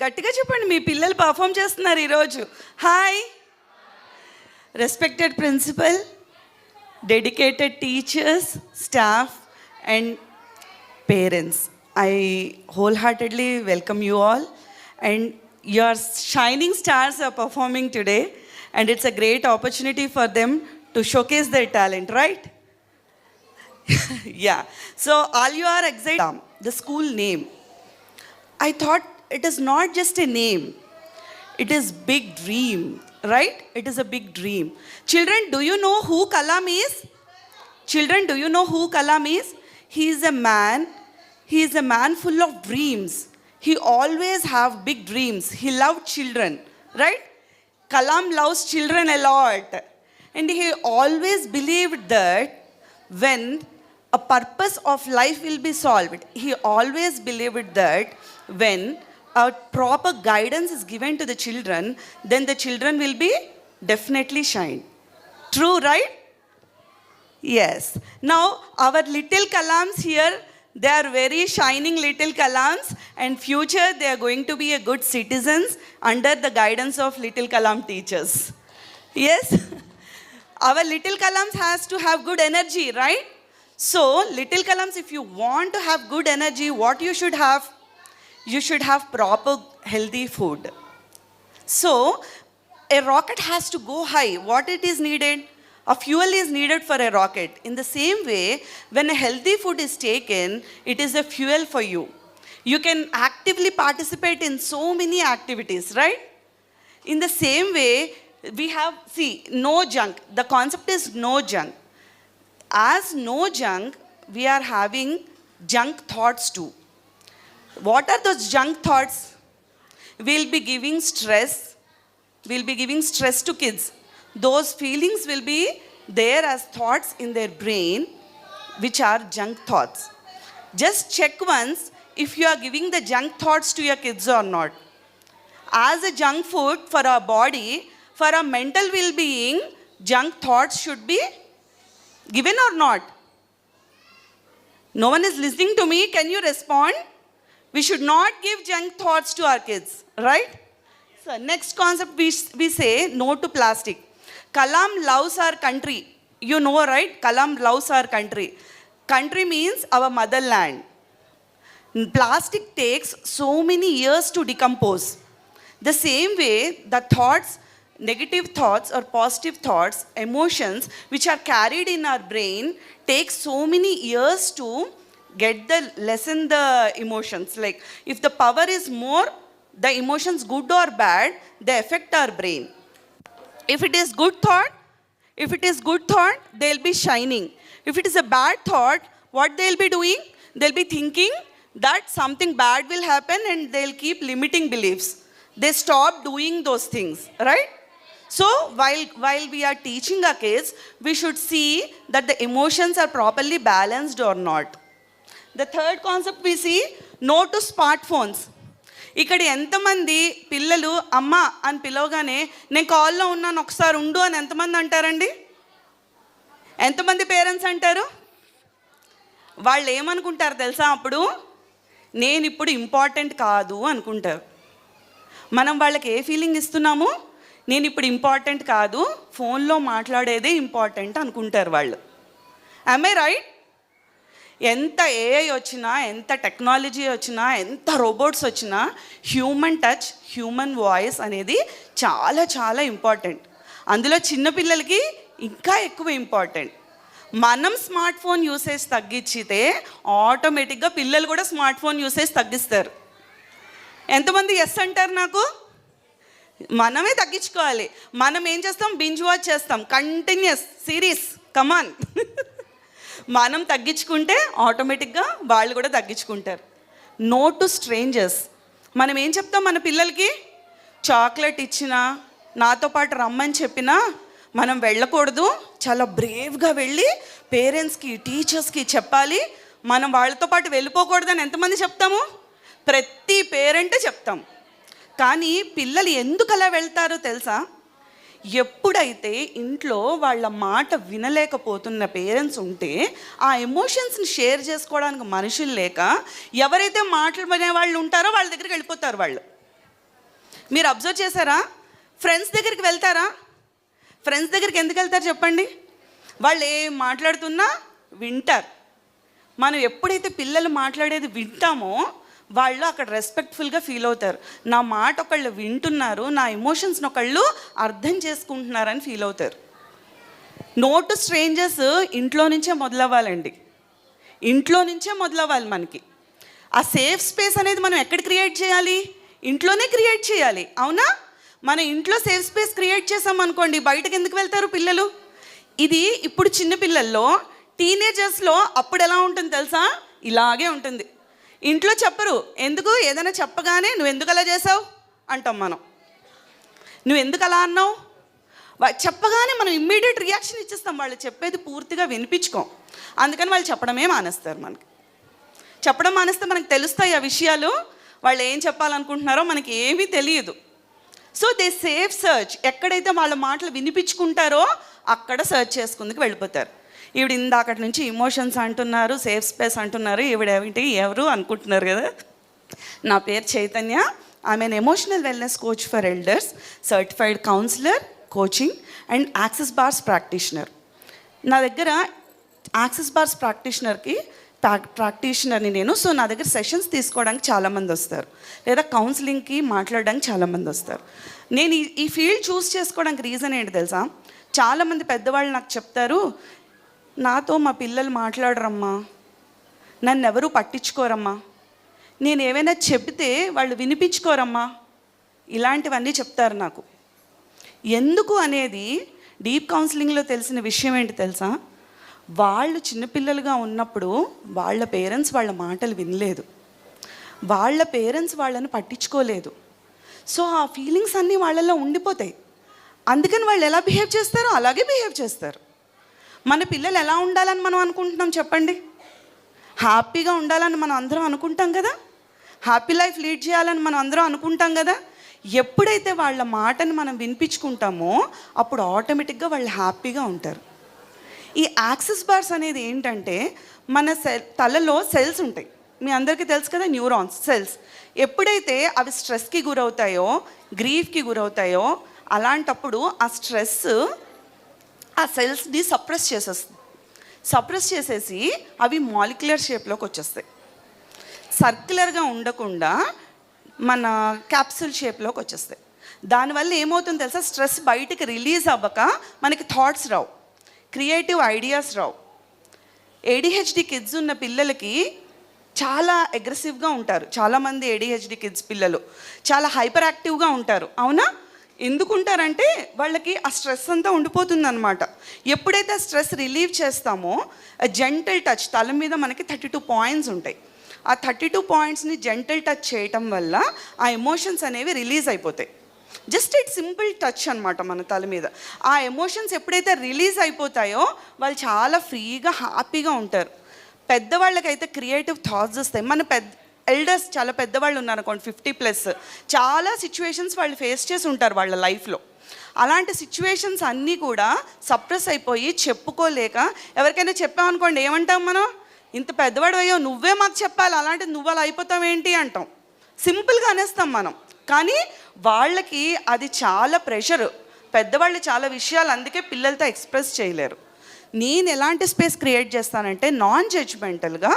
గట్టిగా చెప్పండి, మీ పిల్లలు పర్ఫామ్ చేస్తున్నారు ఈరోజు. Hi. Respected principal, dedicated teachers, staff and parents, I wholeheartedly welcome you all, and your shining stars are performing today, and it's a great opportunity for them to showcase their talent, right? Yeah, so all you are excited. The school name, I thought it is not just a name, it is big dream, right? It is a big dream. Children, do you know who Kalam is? Children, do you know who Kalam is? He is a man full of dreams. He always have big dreams. He loved children, right? Kalam loves children a lot. And he always believed that when a purpose of life will be solved, he always believed that when a proper guidance is given to the children, then the children will be definitely shine. True, right? Yes. Now, our little Kalams here, they are very shining little Kalams, and future they are going to be a good citizens under the guidance of little Kalam teachers. Yes. Our little Kalams has to have good energy, right? So, little Kalams, if you want to have good energy, what you should have? You should have proper healthy food. So, a rocket has to go high. What it is needed? A fuel is needed for a rocket. In the same way, when a healthy food is taken, it is a fuel for you. You can actively participate in so many activities, right? In the same way, we have, no junk. The concept is no junk. As no junk, we are having junk thoughts too. What are those junk thoughts? We'll be giving stress. We'll be giving stress to kids. Those feelings will be there as thoughts in their brain, which are junk thoughts. Just check once if you are giving the junk thoughts to your kids or not. As a junk food for our body, for our mental well-being, junk thoughts should be given or not? No one is listening to me. Can you respond? We should not give junk thoughts to our kids, right? So next concept, we say no to plastic. Kalam loves our country. You know, right? Kalam loves our country. Country means our motherland. Plastic takes so many years to decompose. The same way, the thoughts, negative thoughts or positive thoughts, emotions which are carried in our brain take so many years to lessen the emotions. Like if the power is more, the emotions good or bad, they affect our brain. If it is good thought, they'll be shining. If it is a bad thought, what they'll be doing? They'll be thinking that something bad will happen, and they'll keep limiting beliefs. They stop doing those things, right? So while we are teaching our kids, we should see that the emotions are properly balanced or not. The third concept we see, no to smartphones. ఇక్కడ ఎంతమంది పిల్లలు అమ్మ అని పిలవగానే నేను కాల్లో ఉన్నాను ఒకసారి ఉండు అని ఎంతమంది అంటారండి? ఎంతమంది పేరెంట్స్ అంటారు? వాళ్ళు ఏమనుకుంటారు తెలుసా? అప్పుడు నేను ఇప్పుడు ఇంపార్టెంట్ కాదు అనుకుంటారు. మనం వాళ్ళకి ఏ ఫీలింగ్ ఇస్తున్నాము? నేను ఇప్పుడు ఇంపార్టెంట్ కాదు, ఫోన్లో మాట్లాడేదే ఇంపార్టెంట్ అనుకుంటారు వాళ్ళు. Am I right? ఎంత ఏఐ వచ్చినా, ఎంత టెక్నాలజీ వచ్చినా, ఎంత రోబోట్స్ వచ్చినా, హ్యూమన్ టచ్, హ్యూమన్ వాయిస్ అనేది చాలా చాలా ఇంపార్టెంట్. అందులో చిన్నపిల్లలకి ఇంకా ఎక్కువ ఇంపార్టెంట్. మనం స్మార్ట్ ఫోన్ యూసేజ్ తగ్గించితే ఆటోమేటిక్గా పిల్లలు కూడా స్మార్ట్ ఫోన్ యూసేజ్ తగ్గిస్తారు. ఎంతమంది ఎస్ అంటారు నాకు? మనమే తగ్గించుకోవాలి. మనం ఏం చేస్తాం? బింజ్ వాచ్ చేస్తాం, కంటిన్యూస్ సిరీస్. కమాన్. మనం తగ్గించుకుంటే ఆటోమేటిక్గా వాళ్ళు కూడా తగ్గించుకుంటారు. No to strangers. మనం ఏం చెప్తాం మన పిల్లలకి? చాక్లెట్ ఇచ్చినా, నాతో పాటు రమ్మని చెప్పినా మనం వెళ్ళకూడదు. చాలా బ్రేవ్గా వెళ్ళి పేరెంట్స్కి, టీచర్స్కి చెప్పాలి. మనం వాళ్ళతో పాటు వెళ్ళిపోకూడదని ఎంతమంది చెప్తాము? ప్రతి పేరెంట్ చెప్తాం. కానీ పిల్లలు ఎందుకు అలా వెళ్తారో తెలుసా? ఎప్పుడైతే ఇంట్లో వాళ్ళ మాట వినలేకపోతున్న పేరెంట్స్ ఉంటే, ఆ ఎమోషన్స్ని షేర్ చేసుకోవడానికి మనుషులు లేక, ఎవరైతే మాటలు వినే వాళ్ళు ఉంటారో వాళ్ళ దగ్గరికి వెళ్ళిపోతారు వాళ్ళు. మీరు అబ్జర్వ్ చేశారా? ఫ్రెండ్స్ దగ్గరికి వెళ్తారా? ఫ్రెండ్స్ దగ్గరికి ఎందుకు వెళ్తారు చెప్పండి? వాళ్ళు ఏం మాట్లాడుతున్నా వింటారు. మనం ఎప్పుడైతే పిల్లలు మాట్లాడేది వింటామో వాళ్ళు అక్కడ రెస్పెక్ట్ఫుల్గా ఫీల్ అవుతారు. నా మాట ఒకళ్ళు వింటున్నారు, నా ఎమోషన్స్ని ఒకళ్ళు అర్థం చేసుకుంటున్నారని ఫీల్ అవుతారు. నో టు స్ట్రేంజర్స్ ఇంట్లో నుంచే మొదలవ్వాలండి. ఇంట్లో నుంచే మొదలవ్వాలి. మనకి ఆ సేఫ్ స్పేస్ అనేది మనం ఎక్కడ క్రియేట్ చేయాలి? ఇంట్లోనే క్రియేట్ చేయాలి, అవునా? మన ఇంట్లో సేఫ్ స్పేస్ క్రియేట్ చేసామనుకోండి, బయటకు ఎందుకు వెళ్తారు పిల్లలు? ఇది ఇప్పుడు చిన్న పిల్లల్లో, టీనేజర్స్లో అప్పుడు ఎలా ఉంటుంది తెలుసా? ఇలాగే ఉంటుంది. ఇంట్లో చెప్పరు. ఎందుకు? ఏదైనా చెప్పగానే నువ్వు ఎందుకు అలా చేసావు అంటాం మనం. నువ్వు ఎందుకు అలా అన్నావు చెప్పగానే మనం ఇమ్మీడియట్ రియాక్షన్ ఇచ్చేస్తాం. వాళ్ళు చెప్పేది పూర్తిగా వినిపించుకోం. అందుకని వాళ్ళు చెప్పడమే మానేస్తారు. మనకి చెప్పడం మానేస్తే మనకు తెలుస్తాయి ఆ విషయాలు. వాళ్ళు ఏం చెప్పాలనుకుంటున్నారో మనకి ఏమీ తెలియదు. So they safe search. ఎక్కడైతే వాళ్ళ మాటలు వినిపించుకుంటారో అక్కడ సర్చ్ చేసుకుందుకు వెళ్ళిపోతారు. ఈవిడ ఇందాకటి నుంచి ఇమోషన్స్ అంటున్నారు, సేఫ్ స్పేస్ అంటున్నారు, ఈవిడేమిటి ఎవరు అనుకుంటున్నారు కదా. నా పేరు Chaitanya. I'm an emotional wellness coach for elders, certified counsellor, coaching and access bars practitioner. నా దగ్గర యాక్సెస్ బార్స్ ప్రాక్టీషనర్ని నేను. సో నా దగ్గర సెషన్స్ తీసుకోవడానికి చాలామంది వస్తారు, లేదా కౌన్సిలింగ్కి మాట్లాడడానికి చాలామంది వస్తారు. నేను ఈ ఫీల్డ్ చూస్ చేసుకోవడానికి రీజన్ ఏంటి తెలుసా? చాలామంది పెద్దవాళ్ళు నాకు చెప్తారు, నాతో మా పిల్లలు మాట్లాడరమ్మా, నన్ను ఎవరూ పట్టించుకోరమ్మా, నేను ఏమైనా చెబితే వాళ్ళు వినిపించుకోరమ్మా, ఇలాంటివన్నీ చెప్తారు నాకు. ఎందుకు అనేది డీప్ కౌన్సిలింగ్లో తెలిసిన విషయం ఏంటి తెలుసా? వాళ్ళు చిన్నపిల్లలుగా ఉన్నప్పుడు వాళ్ళ పేరెంట్స్ వాళ్ళ మాటలు వినలేదు, వాళ్ళ పేరెంట్స్ వాళ్ళని పట్టించుకోలేదు. సో ఆ ఫీలింగ్స్ అన్నీ వాళ్ళల్లో ఉండిపోతాయి. అందుకని వాళ్ళు ఎలా బిహేవ్ చేస్తారో అలాగే బిహేవ్ చేస్తారు. మన పిల్లలు ఎలా ఉండాలని మనం అనుకుంటున్నాం చెప్పండి? హ్యాపీగా ఉండాలని మనం అందరం అనుకుంటాం కదా, హ్యాపీ లైఫ్ లీడ్ చేయాలని మనం అందరం అనుకుంటాం కదా. ఎప్పుడైతే వాళ్ళ మాటని మనం వినిపించుకుంటామో అప్పుడు ఆటోమేటిక్గా వాళ్ళు హ్యాపీగా ఉంటారు. ఈ యాక్సెస్ బార్స్ అనేది ఏంటంటే, మన తలలో సెల్స్ ఉంటాయి, మీ అందరికీ తెలుసు కదా, న్యూరాన్స్ సెల్స్. ఎప్పుడైతే అవి స్ట్రెస్కి గురవుతాయో, గ్రీఫ్కి గురవుతాయో, అలాంటప్పుడు ఆ స్ట్రెస్ ఆ సెల్స్ని సప్రెస్ చేసేసి అవి మాలిక్యులర్ షేప్లోకి వచ్చేస్తాయి. సర్క్యులర్గా ఉండకుండా మన క్యాప్సూల్ షేప్లోకి వచ్చేస్తాయి. దానివల్ల ఏమవుతుందో తెలుసా? స్ట్రెస్ బయటికి రిలీజ్ అవ్వక మనకి థాట్స్ రావు, క్రియేటివ్ ఐడియాస్ రావు. ఏడిహెచ్డి కిడ్స్ ఉన్న పిల్లలకి చాలా అగ్రెసివ్గా ఉంటారు. చాలామంది ఏడిహెచ్డి కిడ్స్ పిల్లలు చాలా హైపర్ యాక్టివ్గా ఉంటారు, అవునా? ఎందుకుంటారంటే వాళ్ళకి ఆ స్ట్రెస్ అంతా ఉండిపోతుందన్నమాట. ఎప్పుడైతే ఆ స్ట్రెస్ రిలీవ్ చేస్తామో, జెంటల్ టచ్, తల మీద మనకి 32 పాయింట్స్ ఉంటాయి. ఆ 32 పాయింట్స్ని జెంటల్ టచ్ చేయటం వల్ల ఆ ఎమోషన్స్ అనేవి రిలీజ్ అయిపోతాయి. జస్ట్ ఇట్ సింపుల్ టచ్ అనమాట మన తల మీద. ఆ ఎమోషన్స్ ఎప్పుడైతే రిలీజ్ అయిపోతాయో వాళ్ళు చాలా ఫ్రీగా హ్యాపీగా ఉంటారు. పెద్దవాళ్ళకైతే క్రియేటివ్ థాట్స్ వస్తాయి. మన ఎల్డర్స్ చాలా పెద్దవాళ్ళు ఉన్నారనుకోండి, 50+, చాలా సిచ్యువేషన్స్ వాళ్ళు ఫేస్ చేసి ఉంటారు వాళ్ళ లైఫ్లో. అలాంటి సిచ్యువేషన్స్ అన్నీ కూడా సప్రెస్ అయిపోయి చెప్పుకోలేక, ఎవరికైనా చెప్పామనుకోండి ఏమంటాం మనం? ఇంత పెద్దవాడు అయ్యో నువ్వే మాకు చెప్పాలి, అలాంటిది నువ్వు అలా అయిపోతావు ఏంటి అంటాం. సింపుల్గా అనేస్తాం మనం. కానీ వాళ్ళకి అది చాలా ప్రెషర్. పెద్దవాళ్ళు చాలా విషయాలు అందుకే పిల్లలతో ఎక్స్ప్రెస్ చేయలేరు. నేను ఎలాంటి స్పేస్ క్రియేట్ చేస్తానంటే, నాన్ జడ్జ్మెంటల్గా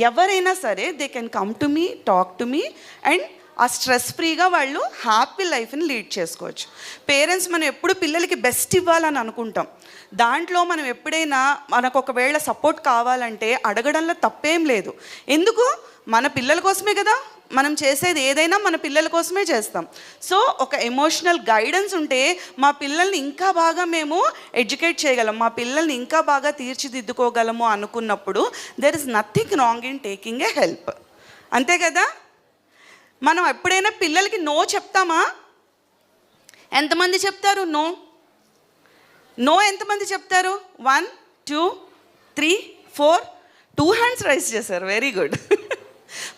ఎవరైనా సరే they can come to me, talk to me, and ఆ స్ట్రెస్ ఫ్రీగా వాళ్ళు హ్యాపీ లైఫ్ని లీడ్ చేసుకోవచ్చు. పేరెంట్స్ మనం ఎప్పుడు పిల్లలకి బెస్ట్ ఇవ్వాలని అనుకుంటాం. దాంట్లో మనం ఎప్పుడైనా మనకు ఒకవేళ సపోర్ట్ కావాలంటే అడగడంలో తప్పేం లేదు. ఎందుకు? మన పిల్లల కోసమే కదా మనం చేసేది. ఏదైనా మన పిల్లల కోసమే చేస్తాం. సో ఒక ఎమోషనల్ గైడెన్స్ ఉంటే మా పిల్లల్ని ఇంకా బాగా మేము ఎడ్యుకేట్ చేయగలం, మా పిల్లల్ని ఇంకా బాగా తీర్చిదిద్దుకోగలము అనుకున్నప్పుడు there is nothing wrong in taking a help. అంతే కదా? మనం ఎప్పుడైనా పిల్లలకి నో చెప్తామా? ఎంతమంది చెప్తారు నో? నో ఎంతమంది చెప్తారు? 1, 2, 3, 4, 2 హ్యాండ్స్ రైజ్ చేశారు. Very good.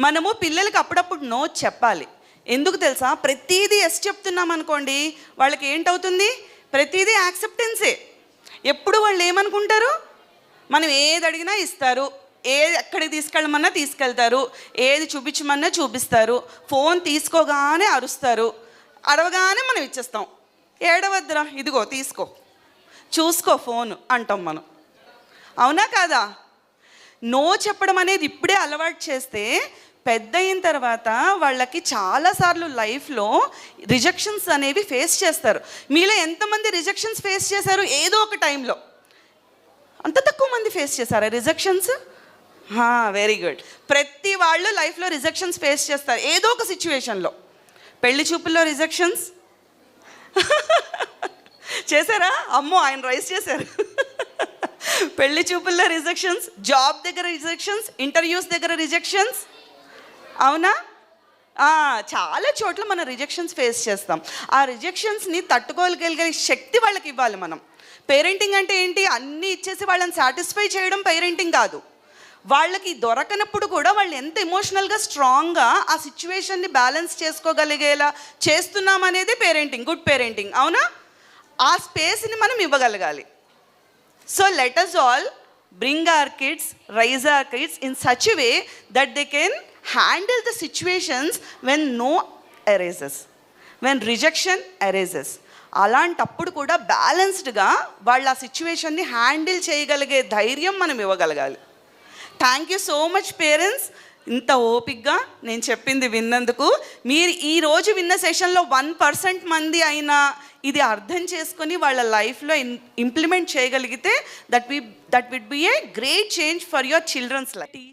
మనము పిల్లలకి అప్పుడప్పుడు నో చెప్పాలి. ఎందుకు తెలుసా? ప్రతిదీ ఎస్ చెప్తున్నాం అనుకోండి, వాళ్ళకి ఏంటవుతుంది? ప్రతిదీ యాక్సెప్టెన్సే. ఎప్పుడు వాళ్ళు ఏమనుకుంటారు? మనం ఏది అడిగినా ఇస్తారు, ఏది ఎక్కడికి తీసుకెళ్ళమన్నా తీసుకెళ్తారు, ఏది చూపించమన్నా చూపిస్తారు, ఫోన్ తీసుకోగానే అరుస్తారు. అడవగానే మనం ఇచ్చేస్తాం. ఏడవద్దురా, ఇదిగో తీసుకో, చూసుకో ఫోన్ అంటాం మనం. అవునా కాదా? నో చెప్పడం అనేది ఇప్పుడే అలవాటు చేస్తే పెద్ద అయిన తర్వాత వాళ్ళకి చాలాసార్లు లైఫ్లో రిజెక్షన్స్ అనేవి ఫేస్ చేస్తారు. మీలో ఎంతమంది రిజెక్షన్స్ ఫేస్ చేశారు ఏదో ఒక టైంలో? అంత తక్కువ మంది ఫేస్ చేశారా రిజెక్షన్స్? Very good. ప్రతి వాళ్ళు లైఫ్లో రిజెక్షన్స్ ఫేస్ చేస్తారు ఏదో ఒక సిచ్యువేషన్లో. పెళ్లి చూపుల్లో రిజెక్షన్స్ చేశారా? అమ్మో, ఆయన రైస్ చేశారు. పెళ్లి చూపుల్లో రిజెక్షన్స్, జాబ్ దగ్గర రిజెక్షన్స్, ఇంటర్వ్యూస్ దగ్గర రిజెక్షన్స్. అవునా? చాలా చోట్ల మనం రిజెక్షన్స్ ఫేస్ చేస్తాం. ఆ రిజెక్షన్స్ని తట్టుకోగలిగే శక్తి వాళ్ళకి ఇవ్వాలి మనం. పేరెంటింగ్ అంటే ఏంటి? అన్నీ ఇచ్చేసి వాళ్ళని సాటిస్ఫై చేయడం పేరెంటింగ్ కాదు. వాళ్ళకి దొరకనప్పుడు కూడా వాళ్ళు ఎంత ఎమోషనల్గా స్ట్రాంగ్గా ఆ సిచ్యువేషన్ని బ్యాలెన్స్ చేసుకోగలిగేలా చేస్తున్నాం అనేది పేరెంటింగ్, గుడ్ పేరెంటింగ్. అవునా? ఆ స్పేస్ని మనం ఇవ్వగలగాలి. So let us all bring our kids, raise our kids in such a way that they can handle the situations when no arises, when rejection arises. అలాంటప్పుడు కూడా బ్యాలెన్స్డ్గా వాళ్ళు ఆ సిచ్యువేషన్ని హ్యాండిల్ చేయగలిగే ధైర్యం మనం ఇవ్వగలగాలి. Thank you so much parents, ఇంత ఓపిక్గా నేను చెప్పింది విన్నందుకు. మీరు ఈరోజు విన్న సెషన్లో 1% మంది అయినా ఇది అర్థం చేసుకొని వాళ్ళ లైఫ్లో ఇంప్లిమెంట్ చేయగలిగితే that would be a great change for your children's life.